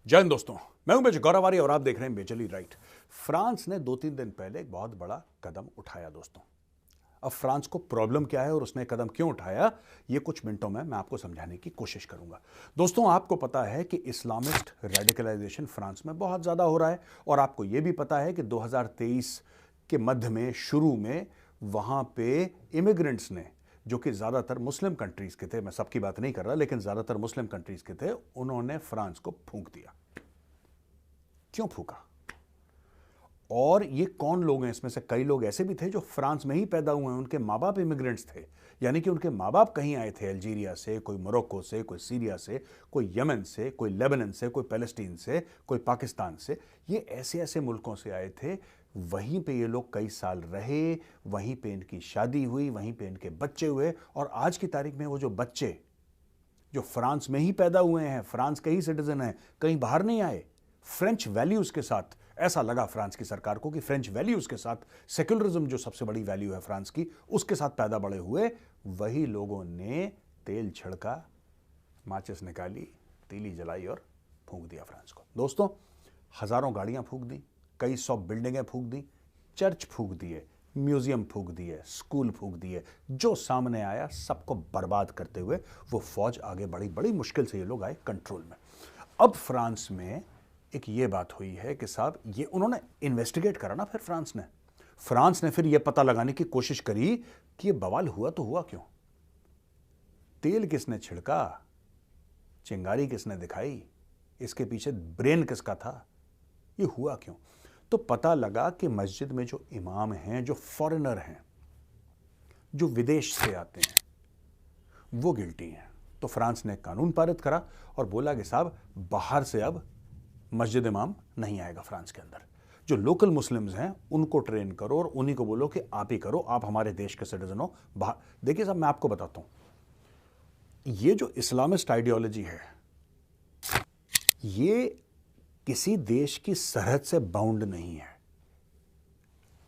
जय हिंद दोस्तों, मैं हूं गौरवारी और आप देख रहे हैं बेचली राइट। फ्रांस ने 2-3 दिन पहले एक बहुत बड़ा कदम उठाया दोस्तों। अब फ्रांस को प्रॉब्लम क्या है और उसने कदम क्यों उठाया, ये कुछ मिनटों में मैं आपको समझाने की कोशिश करूंगा। दोस्तों, आपको पता है कि इस्लामिस्ट रेडिकलाइजेशन फ्रांस में बहुत ज्यादा हो रहा है और आपको यह भी पता है कि 2023 के मध्य में शुरू में वहां पे इमिग्रेंट्स ने, जो कि ज्यादातर मुस्लिम कंट्रीज के थे, मैं सबकी बात नहीं कर रहा लेकिन ज्यादातर मुस्लिम कंट्रीज के थे, उन्होंने फ्रांस को फूंक दिया। क्यों फूका और ये कौन लोग हैं? इसमें से कई लोग ऐसे भी थे जो फ्रांस में ही पैदा हुए हैं, उनके माँ बाप इमिग्रेंट्स थे, यानी कि उनके माँ बाप कहीं आए थे, अल्जीरिया से, कोई मोरक्को से, कोई सीरिया से, कोई यमन से, कोई लेबनान से, कोई पैलेस्टीन से, कोई पाकिस्तान से। ये ऐसे ऐसे मुल्कों से आए थे, वहीं पे ये लोग कई साल रहे, वहीं पे इनकी शादी हुई, वहीं पे इनके बच्चे हुए और आज की तारीख में वो जो बच्चे जो फ्रांस में ही पैदा हुए हैं, फ्रांस के ही सिटीजन हैं, कहीं बाहर नहीं आए, फ्रेंच वैल्यूज के साथ, ऐसा लगा फ्रांस की सरकार को कि फ्रेंच वैल्यूज के साथ, सेक्युलरिज्म जो सबसे बड़ी वैल्यू है फ्रांस की, उसके साथ पैदा बड़े हुए, वही लोगों ने तेल छिड़का, माचिस निकाली, तीली जलाई और फूंक दिया फ्रांस को। दोस्तों, हजारों गाड़ियां फूंक दी, कई 100 बिल्डिंगें फूंक दी, चर्च फूंक दिए, म्यूजियम फूंक दिए, स्कूल फूंक दिए, जो सामने आया सबको बर्बाद करते हुए वो फौज आगे बढ़ी। बड़ी मुश्किल से ये लोग आए कंट्रोल में। अब फ्रांस में एक ये बात हुई है कि साहब, ये उन्होंने इन्वेस्टिगेट करा ना, फिर फ्रांस ने फिर ये पता लगाने की कोशिश करी कि ये बवाल हुआ तो हुआ क्यों, तेल किसने छिड़का, चिंगारी किसने दिखाई, इसके पीछे ब्रेन किसका था, ये हुआ क्यों। तो पता लगा कि मस्जिद में जो इमाम हैं, जो फॉरेनर हैं, जो विदेश से आते हैं, वो गिल्टी हैं। तो फ्रांस ने कानून पारित करा और बोला कि साहब, बाहर से अब मस्जिद इमाम नहीं आएगा फ्रांस के अंदर। जो लोकल मुस्लिम्स हैं उनको ट्रेन करो और उन्हीं को बोलो कि आप ही करो, आप हमारे देश के सिटीजन हो। बाहर देखिए साहब, मैं आपको बताता हूं, ये जो इस्लामिस्ट आइडियोलॉजी है, ये किसी देश की सरहद से बाउंड नहीं है।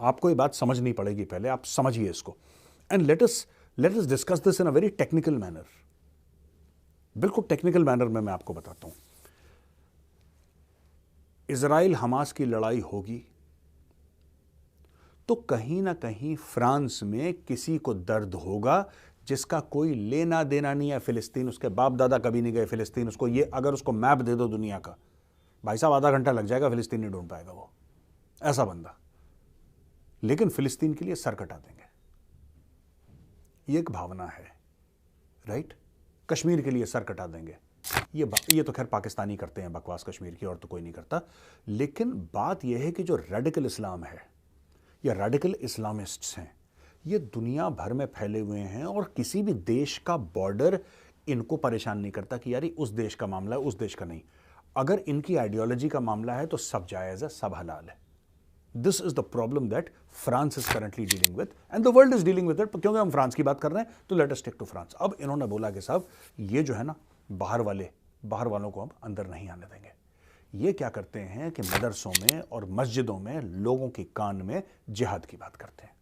आपको ये बात समझनी पड़ेगी, पहले आप समझिए इसको। And let us discuss this in a very technical manner. बिल्कुल टेक्निकल मैनर में मैं आपको बताता हूं। इजराइल हमास की लड़ाई होगी तो कहीं ना कहीं फ्रांस में किसी को दर्द होगा जिसका कोई लेना देना नहीं है फिलिस्तीन, उसके बाप दादा कभी नहीं गए फिलिस्तीन। उसको ये, अगर उसको मैप दे दो दुनिया का, भाई साहब आधा घंटा लग जाएगा, फिलिस्तीन नहीं ढूंढ पाएगा वो, ऐसा बंदा। लेकिन फिलिस्तीन के लिए सर कटा देंगे, ये एक भावना है, राइट। कश्मीर के लिए सर कटा देंगे, ये तो खैर पाकिस्तानी करते हैं बकवास कश्मीर की, और तो कोई नहीं करता। लेकिन बात यह है कि जो रेडिकल इस्लाम है या रेडिकल इस्लामिस्ट्स हैं, ये दुनिया भर में फैले हुए हैं और किसी भी देश का बॉर्डर इनको परेशान नहीं करता कि यार उस देश का मामला है, उस देश का नहीं। अगर इनकी आइडियोलॉजी का मामला है तो सब जायज़ है, सब हलाल है। This is the problem that France is currently dealing with and the world is dealing with it. क्योंकि हम फ्रांस की बात कर रहे हैं तो let us stick to France. अब इन्होंने बोला कि साहब, ये जो है ना, बाहर वालों को हम अंदर नहीं आने देंगे। ये क्या करते हैं कि मदरसों में और मस्जिदों में लोगों के कान में जिहाद की बात करते हैं।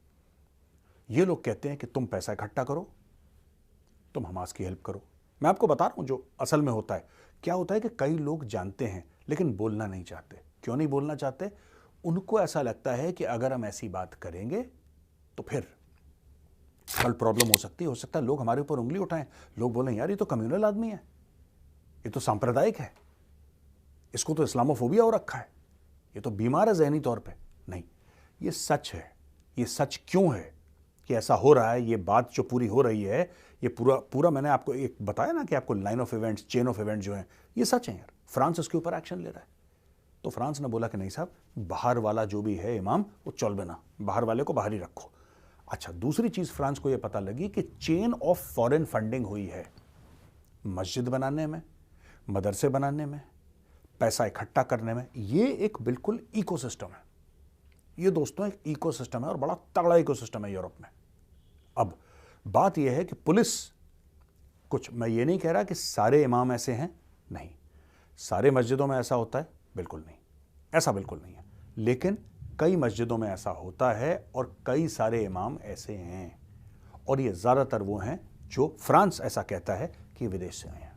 ये लोग कहते हैं कि तुम पैसा इकट्ठा करो, तुम हमास की हेल्प करो। मैं आपको बता रहा हूं जो असल में होता है। क्या होता है कि कई लोग जानते हैं लेकिन बोलना नहीं चाहते। क्यों नहीं बोलना चाहते? उनको ऐसा लगता है कि अगर हम ऐसी बात करेंगे तो फिर कल प्रॉब्लम हो सकता है लोग हमारे ऊपर उंगली उठाएं, लोग बोलें यार ये तो कम्युनल आदमी है, ये तो सांप्रदायिक है, इसको तो इस्लामोफोबिया हो रखा है, ये तो बीमार है जहनी तौर पे। नहीं, ये सच है। ये सच क्यों है कि ऐसा हो रहा है? ये बात जो पूरी हो रही है, ये पूरा मैंने आपको एक बताया ना कि आपको line of events, chain of event जो है, ये सच है यार। फ्रांस इसके ऊपर एक्शन ले रहा है। तो फ्रांस ने बोला कि नहीं साहब, बाहर वाला जो भी है इमाम, वो चल बना, बाहर वाले को बाहर ही रखो। अच्छा, दूसरी चीज फ्रांस को यह पता लगी कि चेन ऑफ फॉरेन फंडिंग हुई है मस्जिद बनाने में, मदरसे बनाने में, पैसा इकट्ठा करने में। ये एक बिल्कुल इकोसिस्टम है। ये दोस्तों एक इकोसिस्टम है और बड़ा तगड़ा इकोसिस्टम है यूरोप में। अब बात यह है कि पुलिस, कुछ, मैं ये नहीं कह रहा कि सारे इमाम ऐसे हैं, नहीं, सारे मस्जिदों में ऐसा होता है, बिल्कुल नहीं, ऐसा बिल्कुल नहीं है। लेकिन कई मस्जिदों में ऐसा होता है और कई सारे इमाम ऐसे हैं, और ये ज़्यादातर वो हैं जो फ्रांस ऐसा कहता है कि विदेश से आए हैं।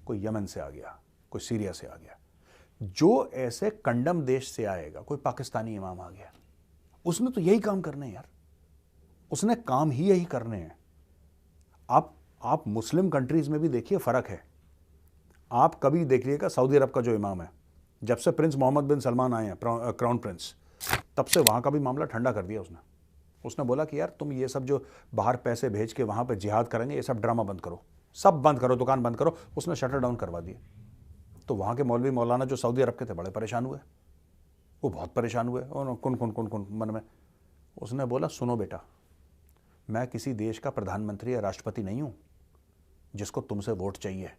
कोई यमन से आ गया, कोई सीरिया से आ गया। जो ऐसे कंडम देश से आएगा, कोई पाकिस्तानी इमाम आ गया, उसने तो यही काम करने हैं यार, उसने काम ही यही करने हैं। आप मुस्लिम कंट्रीज में भी देखिए फर्क है। आप कभी देखिएगा सऊदी अरब का जो इमाम है, जब से प्रिंस मोहम्मद बिन सलमान आए हैं, क्राउन प्रिंस, तब से वहां का भी मामला ठंडा कर दिया उसने बोला कि यार तुम ये सब जो बाहर पैसे भेज के वहां पे जिहाद करेंगे, ये सब ड्रामा बंद करो, सब बंद करो, दुकान बंद करो। उसने शटर डाउन करवा दिए। तो वहां के मौलवी मौलाना जो सऊदी अरब के थे बड़े परेशान हुए, वो बहुत परेशान हुए, और कुन मन में उसने बोला सुनो बेटा, मैं किसी देश का प्रधानमंत्री या राष्ट्रपति नहीं हूं जिसको तुमसे वोट चाहिए।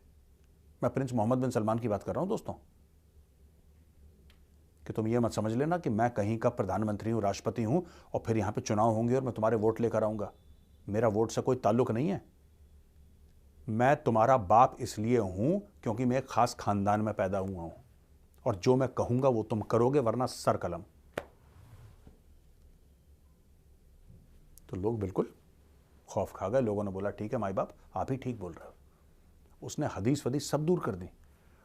मैं प्रिंस मोहम्मद बिन सलमान की बात कर रहा हूं दोस्तों, कि तुम ये मत समझ लेना कि मैं कहीं का प्रधानमंत्री हूं, राष्ट्रपति हूं, और फिर यहां पे चुनाव होंगे और मैं तुम्हारे वोट लेकर आऊंगा। मेरा वोट से कोई ताल्लुक नहीं है। मैं तुम्हारा बाप इसलिए हूं क्योंकि मैं एक खास खानदान में पैदा हुआ हूं, और जो मैं कहूंगा वो तुम करोगे, वरना सर कलम। तो लोग बिल्कुल खौफ खा गए। लोगों ने बोला ठीक है माई बाप, आप ही ठीक बोल रहे हो। उसने हदीस वदीस सब दूर कर दी।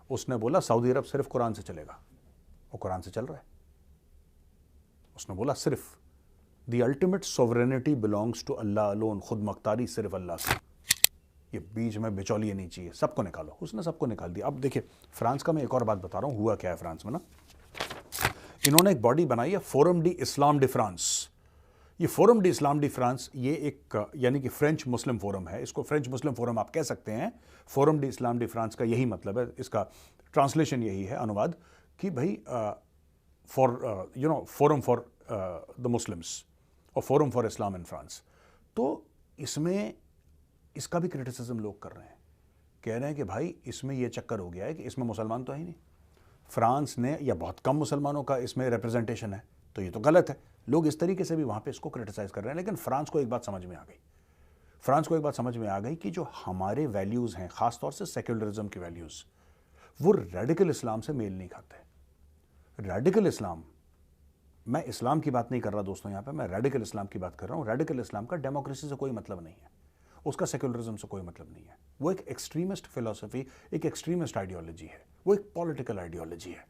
उसने बोला सऊदी अरब सिर्फ कुरान से चलेगा, वो कुरान से चल रहा है। उसने बोला सिर्फ the ultimate sovereignty belongs to Allah alone, खुद मुख्तारी सिर्फ अल्लाह से, ये बीच में बिचौलिए नहीं चाहिए, सबको निकालो। उसने सबको निकाल दिया। अब देखिए फ्रांस का मैं एक और बात बता रहा हूं, हुआ क्या है फ्रांस में ना, इन्होंने एक बॉडी बनाई है फोरम डी इस्लाम डी फ्रांस। ये फोरम डी इस्लाम डी फ्रांस, ये एक यानी कि फ्रेंच मुस्लिम फोरम है। इसको फ्रेंच मुस्लिम फोरम आप कह सकते हैं। फोरम डी इस्लाम डी फ्रांस का यही मतलब है, इसका ट्रांसलेशन यही है, अनुवाद, कि भाई फोरम फॉर द मुस्लिम्स और forum for Islam in France. तो इसमें इसका भी क्रिटिसिज्म लोग कर रहे हैं, कह रहे हैं कि भाई इसमें यह चक्कर हो गया है कि इसमें मुसलमान तो है ही नहीं, फ्रांस ने, या बहुत कम मुसलमानों का इसमें रिप्रेजेंटेशन है, तो ये तो गलत है। लोग इस तरीके से भी वहां पे इसको क्रिटिसाइज कर रहे हैं। लेकिन फ्रांस को एक बात समझ में आ गई, फ्रांस को एक बात समझ में आ गई कि जो हमारे वैल्यूज हैं, खासतौर से सेक्युलरिज्म के वैल्यूज, वो रेडिकल इस्लाम से मेल नहीं खाते। रेडिकल इस्लाम, मैं इस्लाम की बात नहीं कर रहा दोस्तों, यहां पे मैं रेडिकल इस्लाम की बात कर रहा हूं। रेडिकल इस्लाम का डेमोक्रेसी से कोई मतलब नहीं है, उसका सेक्युलरिज्म से कोई मतलब नहीं है। वो एक एक्सट्रीमिस्ट फिलॉसफी, एक एक्सट्रीमिस्ट आइडियोलॉजी है, वो एक पॉलिटिकल आइडियोलॉजी है।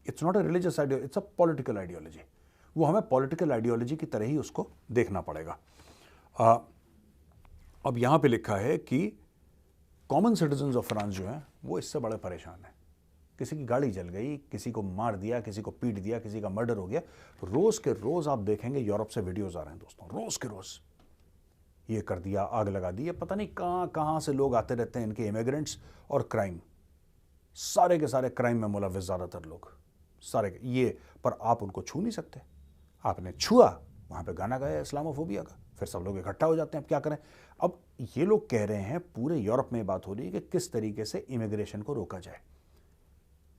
It's not a religious ideology, it's a political ideology. वो हमें पॉलिटिकल आइडियोलॉजी की तरह ही उसको देखना पड़ेगा। अब यहां पे लिखा है कि कॉमन सिटीजन्स ऑफ फ्रांस जो हैं वो इससे बड़े परेशान हैं। किसी की गाड़ी जल गई, किसी को मार दिया, किसी को पीट दिया, किसी का मर्डर हो गया। रोज के रोज आप देखेंगे यूरोप से वीडियोस आ रहे हैं दोस्तों, रोज के रोज ये कर दिया, आग लगा दी, पता नहीं कहां कहां से लोग आते रहते हैं, इनके इमिग्रेंट्स और क्राइम, सारे के सारे क्राइम में मुलव्विस ज्यादातर लोग, सारे ये। पर आप उनको छू नहीं सकते। आपने छुआ, वहां पे गाना गाया इस्लामोफोबिया का, फिर सब लोग इकट्ठा हो जाते हैं। अब क्या करें? अब ये लोग कह रहे हैं, पूरे यूरोप में बात हो रही है कि किस तरीके से इमिग्रेशन को रोका जाए,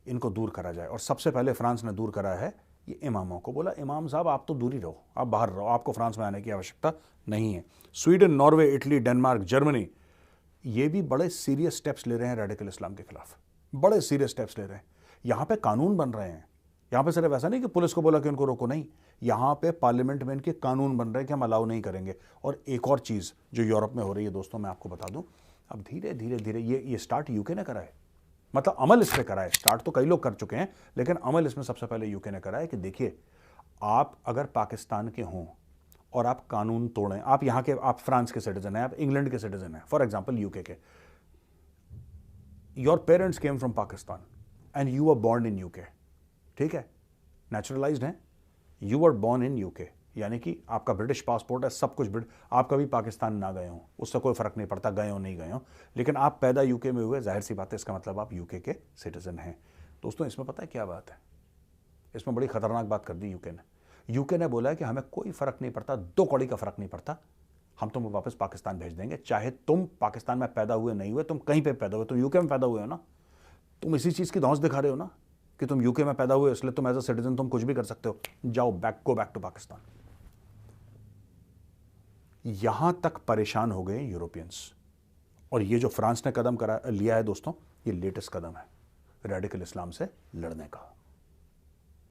इनको दूर करा जाए। और सबसे पहले फ्रांस ने दूर करा है ये इमामों को। बोला इमाम साहब आप तो दूर ही रहो, आप बाहर रहो, आपको फ्रांस में आने की आवश्यकता नहीं है। Sweden, Norway, Italy, Denmark, Germany, ये भी बड़े सीरियस स्टेप्स ले रहे हैं रेडिकल इस्लाम के खिलाफ, बड़े सीरियस स्टेप्स ले रहे हैं। यहां पे कानून बन रहे हैं। यहां पे सिर्फ ऐसा नहीं कि पुलिस को बोला कि उनको रोको, नहीं, यहां पे पार्लियामेंट में इनके कानून बन रहे हैं कि हम अलाउ नहीं करेंगे। और एक और चीज जो यूरोप में हो रही है दोस्तों, मैं आपको बता दूं, अब धीरे धीरे धीरे ये स्टार्ट यूके ने करा है, मतलब अमल इस पे करा है। स्टार्ट तो कई लोग कर चुके हैं, लेकिन अमल इसमें सबसे पहले यूके ने करा है कि देखिए, आप अगर पाकिस्तान के हों और आप कानून तोड़ें, आप यहाँ के, आप फ्रांस के सिटीजन हैं, आप इंग्लैंड के सिटीजन हैं, फॉर एग्जाम्पल यूके के, your parents came from Pakistan and you are born in UK, ठीक है, नेचुरलाइज्ड हैं, you are born in UK, यानी कि आपका ब्रिटिश पासपोर्ट है, सब कुछ आप कभी पाकिस्तान ना गए हो, उससे कोई फर्क नहीं पड़ता गए हो नहीं गए हो, लेकिन आप पैदा यूके में हुए, जाहिर सी बात है, इसका मतलब आप यूके के सिटीजन हैं। दोस्तों इसमें पता है क्या बात है, इसमें बड़ी खतरनाक बात कर दी यूके ने। यूके ने बोला है कि हमें कोई फर्क नहीं पड़ता, दो कौड़ी का फर्क नहीं पड़ता, हम तुमको वापस पाकिस्तान भेज देंगे, चाहे तुम पाकिस्तान में पैदा हुए नहीं हुए, तुम कहीं पे पैदा हुए, तुम यूके में पैदा हुए हो ना, तुम इसी चीज की धौंस दिखा रहे हो ना कि तुम यूके में पैदा हुए, इसलिए तुम एज अ सिटीजन तुम कुछ भी कर सकते हो, जाओ गो बैक टू पाकिस्तान। यहां तक परेशान हो गए यूरोपियंस। और ये जो फ्रांस ने कदम लिया है दोस्तों, ये लेटेस्ट कदम है रेडिकल इस्लाम से लड़ने का।